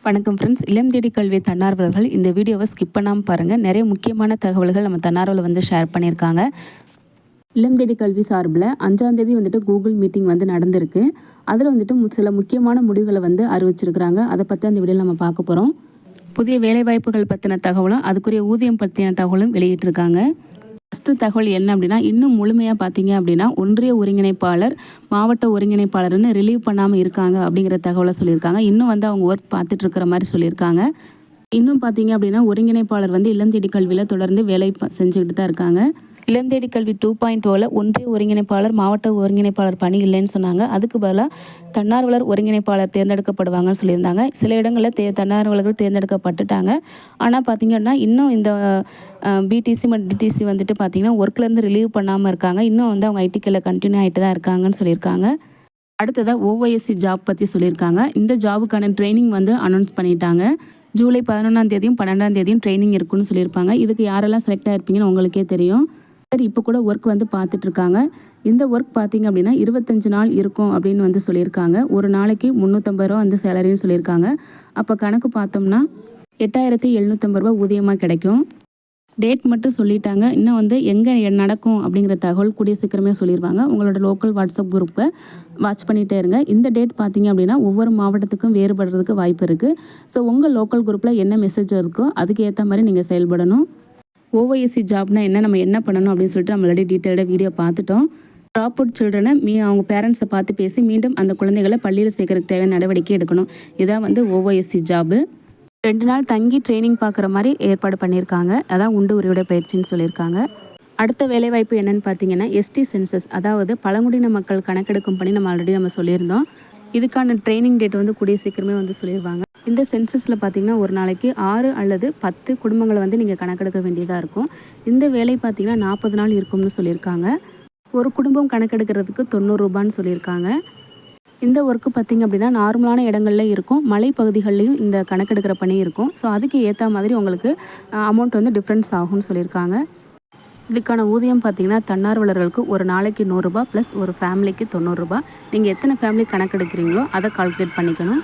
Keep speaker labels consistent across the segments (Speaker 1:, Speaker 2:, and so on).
Speaker 1: வணக்கம் ஃப்ரெண்ட்ஸ். இளம் தேடி கல்வி தன்னார்வலர்கள் இந்த வீடியோவை ஸ்கிப் பண்ணாமல் பாருங்கள். நிறைய முக்கியமான தகவல்கள் நம்ம தன்னார்வலர் வந்து ஷேர் பண்ணியிருக்காங்க. இளம் தேடி கல்வி சார்பில் 5ஆம் தேதி வந்துட்டு கூகுள் மீட்டிங் வந்து நடந்திருக்கு. அதில் வந்துட்டு சில முக்கியமான முடிவுகளை வந்து அறிவிச்சிருக்கிறாங்க. அதை பற்றி அந்த வீடியோவில் நம்ம பார்க்க போகிறோம். புதிய வேலைவாய்ப்புகள் பற்றின தகவலும் அதுக்குரிய ஊதியம் பற்றின தகவலும் வெளியிட்டிருக்காங்க. ஃபஸ்ட்டு தகவல் என்ன அப்படின்னா, இன்னும் முழுமையாக பார்த்தீங்க அப்படின்னா ஒன்றிய ஒருங்கிணைப்பாளர், மாவட்ட ஒருங்கிணைப்பாளர்னு ரிலீவ் பண்ணாமல் இருக்காங்க அப்படிங்கிற தகவலை சொல்லியிருக்காங்க. இன்னும் வந்து அவங்க ஒர்க் பார்த்துட்டு இருக்கிற மாதிரி சொல்லியிருக்காங்க. இன்னும் பார்த்தீங்க அப்படின்னா ஒருங்கிணைப்பாளர் வந்து இல்லம் தேடி கல்வியில் தொடர்ந்து வேலை செஞ்சுக்கிட்டு தான் இருக்காங்க. இல்லம் தேடி கல்வி 2.0ல் ஒன்றிய ஒருங்கிணைப்பாளர், மாவட்ட ஒருங்கிணைப்பாளர் பணி இல்லைன்னு சொன்னாங்க. அதுக்கு பதிலாக தன்னார்வலர் ஒருங்கிணைப்பாளர் தேர்ந்தெடுக்கப்படுவாங்கன்னு சொல்லியிருந்தாங்க. சில இடங்களில் தன்னார்வலர்கள் தேர்ந்தெடுக்கப்பட்டுட்டாங்க. ஆனால் பார்த்திங்கன்னா இன்னும் இந்த பிடிசி மற்றும் டிடிசி வந்துட்டு பார்த்திங்கன்னா ஒர்க்லேருந்து ரிலீவ் பண்ணாமல் இருக்காங்க. இன்னும் வந்து அவங்க ஐடிக்கில் கண்டினியூ ஆகிட்டு தான் இருக்காங்கன்னு சொல்லியிருக்காங்க. அடுத்ததாக ஓஒஎஸ்சி ஜாப் பற்றி சொல்லியிருக்காங்க. இந்த ஜாபுக்கான ட்ரைனிங் வந்து அனௌன்ஸ் பண்ணிட்டாங்க. ஜூலை 11ஆம் தேதியும் 12ஆம் தேதியும் ட்ரைனிங் இருக்குன்னு சொல்லியிருப்பாங்க. இதுக்கு யாரெல்லாம் செலக்ட் ஆகிருப்பீங்கன்னு உங்களுக்கே தெரியும். இப்போ கூட ஒர்க் வந்து பார்த்துட்ருக்காங்க. இந்த ஒர்க் பார்த்திங்க அப்படின்னா 25 நாள் இருக்கும் அப்படின்னு வந்து சொல்லியிருக்காங்க. ஒரு நாளைக்கு 350 ரூபா வந்து சேலரின்னு சொல்லியிருக்காங்க. அப்போ கணக்கு பார்த்தோம்னா 8750 ரூபா ஊதியமாக கிடைக்கும். டேட் மட்டும் சொல்லிட்டாங்க. இன்னும் வந்து எங்கே நடக்கும் அப்படிங்கிற தகவல் கூடிய சீக்கிரமே சொல்லிடுவாங்க. உங்களோட லோக்கல் வாட்ஸ்அப் குரூப்பை வாட்ச் பண்ணிகிட்டே இருங்க. இந்த டேட் பார்த்திங்க அப்படின்னா ஒவ்வொரு மாவட்டத்துக்கும் வேறுபடுறதுக்கு வாய்ப்பு இருக்குது. ஸோ உங்கள் லோக்கல் குரூப்பில் என்ன மெசேஜ் இருக்கோ அதுக்கு ஏற்ற மாதிரி நீங்கள் செயல்படணும். ஓஒஎஸ்சி ஜாப்னா என்ன, நம்ம என்ன பண்ணணும் அப்படின்னு சொல்லிட்டு நம்ம ஆல்ரெடி டீட்டெயில்டாக வீடியோ பார்த்துட்டோம். ட்ராப் அவுட் சில்ட்ரனை அவங்க பேரண்ட்ஸை பார்த்து பேசி மீண்டும் அந்த குழந்தைகளை பள்ளியில் சேர்க்கறதுக்கு தேவையான நடவடிக்கை எடுக்கணும். இதான் வந்து ஓஒஎஸ்சி ஜாபு. 2 நாள் தங்கி ட்ரைனிங் பார்க்குற மாதிரி ஏற்பாடு பண்ணியிருக்காங்க. அதான் உண்டு உரியோட பயிற்சின்னு சொல்லியிருக்காங்க. அடுத்த வேலைவாய்ப்பு என்னென்னு பார்த்தீங்கன்னா எஸ்டி சென்சஸ், அதாவது பழங்குடியின மக்கள் கணக்கெடுக்கும் பணி நம்ம சொல்லியிருந்தோம். இதுக்கான ட்ரைனிங் டேட் வந்து கூடிய சீக்கிரமே வந்து சொல்லிடுவாங்க. இந்த சென்சஸில் பார்த்திங்கன்னா ஒரு நாளைக்கு 6 அல்லது 10 குடும்பங்களை வந்து நீங்கள் கணக்கெடுக்க வேண்டியதாக இருக்கும். இந்த வேலை பார்த்திங்கன்னா 40 நாள் இருக்கும்னு சொல்லியிருக்காங்க. ஒரு குடும்பம் கணக்கெடுக்கிறதுக்கு 90 ரூபான்னு சொல்லியிருக்காங்க. இந்த ஒர்க்கு பார்த்திங்க அப்படின்னா நார்மலான இடங்கள்ல இருக்கும், மலை பகுதிகள்லையும் இந்த கணக்கெடுக்கிற பணி இருக்கும். ஸோ அதுக்கு ஏற்ற மாதிரி உங்களுக்கு அமௌண்ட் வந்து டிஃப்ரென்ஸ் ஆகும்னு சொல்லியிருக்காங்க. இதுக்கான ஊதியம் பார்த்திங்கன்னா தன்னார்வலர்களுக்கு ஒரு நாளைக்கு 100 ரூபா ப்ளஸ் ஒரு ஃபேமிலிக்கு 90 ரூபா. நீங்கள் எத்தனை ஃபேமிலி கணக்கெடுக்கிறீங்களோ அதை கால்குலேட் பண்ணிக்கணும்.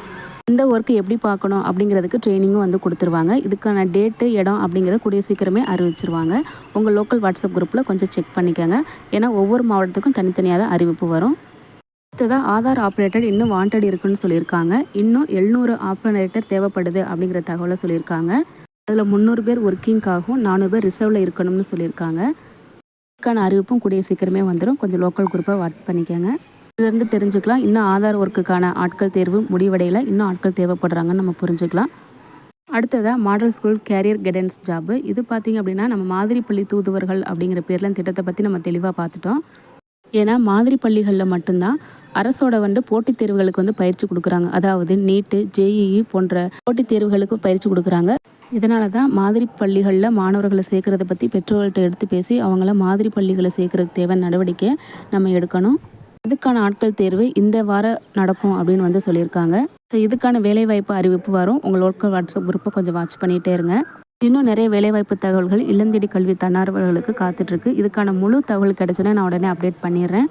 Speaker 1: இந்த ஒர்க்கு எப்படி பார்க்கணும் அப்படிங்கிறதுக்கு ட்ரைனிங்கும் வந்து கொடுத்துருவாங்க. இதுக்கான டேட்டு, இடம் அப்படிங்கிறத கூடிய சீக்கிரமே அறிவிச்சிருவாங்க. உங்கள் லோக்கல் வாட்ஸ்அப் குரூப்பில் கொஞ்சம் செக் பண்ணிக்கோங்க. ஏன்னா ஒவ்வொரு மாவட்டத்துக்கும் தனித்தனியாக தான் அறிவிப்பு வரும். அடுத்ததாக ஆதார் ஆப்ரேட்டர் இன்னும் வாண்டட் இருக்குன்னு சொல்லியிருக்காங்க. இன்னும் 700 ஆப்ரேட்டர் தேவைப்படுது அப்படிங்கிற தகவலை சொல்லியிருக்காங்க. அதில் 300 பேர் ஒர்க்கிங்காகவும் 400 பேர் ரிசர்வில் இருக்கணும்னு சொல்லியிருக்காங்க. இதுக்கான அறிவிப்பும் கூடிய சீக்கிரமே வந்துடும். கொஞ்சம் லோக்கல் குரூப்பை வாட்ச் பண்ணிக்கோங்க. இதிலிருந்து தெரிஞ்சுக்கலாம் இன்னும் ஆதார் ஒர்க்குக்கான ஆட்கள் தேர்வு முடிவடையில் இன்னும் ஆட்கள் தேவைப்படுறாங்கன்னு நம்ம புரிஞ்சுக்கலாம். அடுத்ததாக model school carrier guidance job. இது பார்த்திங்க அப்படின்னா நம்ம மாதிரி பள்ளி தூதுவர்கள் அப்படிங்கிற பேரில் திட்டத்தை பற்றி நம்ம தெளிவாக பார்த்துட்டோம். ஏன்னா மாதிரி பள்ளிகளில் மட்டும்தான் அரசோட வந்து போட்டித் தேர்வுகளுக்கு வந்து பயிற்சி கொடுக்குறாங்க. அதாவது நீட்டு, ஜேஇஇ போன்ற போட்டித் தேர்வுகளுக்கு பயிற்சி கொடுக்குறாங்க. இதனால தான் மாதிரி பள்ளிகளில் மாணவர்களை சேர்க்கறதை பற்றி பெற்றோர்கள்ட்ட எடுத்து பேசி அவங்கள மாதிரி பள்ளிகளை சேர்க்கறதுக்கு தேவையான நடவடிக்கையை நம்ம எடுக்கணும். இதுக்கான ஆட்கள் தேர்வு இந்த வாரம் நடக்கும் அப்படின்னு வந்து சொல்லியிருக்காங்க. ஸோ இதுக்கான வேலைவாய்ப்பு அறிவிப்பு வரும். உங்கள் லோக்கல் வாட்ஸ்அப் குரூப்பை கொஞ்சம் வாட்ச் பண்ணிகிட்டே இருங்க. இன்னும் நிறைய வேலைவாய்ப்பு தகவல்கள் இல்லம் தேடி கல்வி தன்னார்வலர்களுக்கு காத்துட்ருக்கு. இதுக்கான முழு தகவல் கிடைச்சோன்னே நான் உடனே அப்டேட் பண்ணிடுறேன்.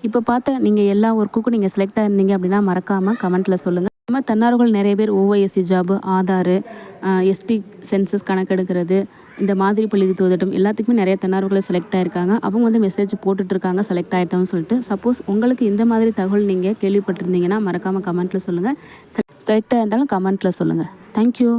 Speaker 1: இப்போ பார்த்த நீங்கள் எல்லா ஒர்க்குக்கும் நீங்கள் செலக்ட் ஆயிருந்தீங்க அப்படின்னா மறக்காமல் கமெண்ட்டில் சொல்லுங்கள். நம்ம தன்னார்வலர்கள் நிறைய பேர் ஓஒஎஸ்சி ஜாபு, ஆதார், எஸ்டி சென்சஸ் கணக்கெடுக்கிறது, இந்த மாதிரி பள்ளி தூதட்டம் எல்லாத்துக்குமே நிறைய தன்னார்வலர்கள் செலக்ட் ஆகிருக்காங்க. அவங்க வந்து மெசேஜ் போட்டுட்ருக்காங்க செலக்ட் ஆகிட்டோம்னு சொல்லிட்டு. சப்போஸ் உங்களுக்கு இந்த மாதிரி தகவல் நீங்கள் கேள்விப்பட்டிருந்தீங்கன்னா மறக்காமல் கமெண்ட்டில் சொல்லுங்கள். செலக்ட் ஆகிருந்தாலும் கமெண்ட்டில் சொல்லுங்கள். தேங்க்யூ.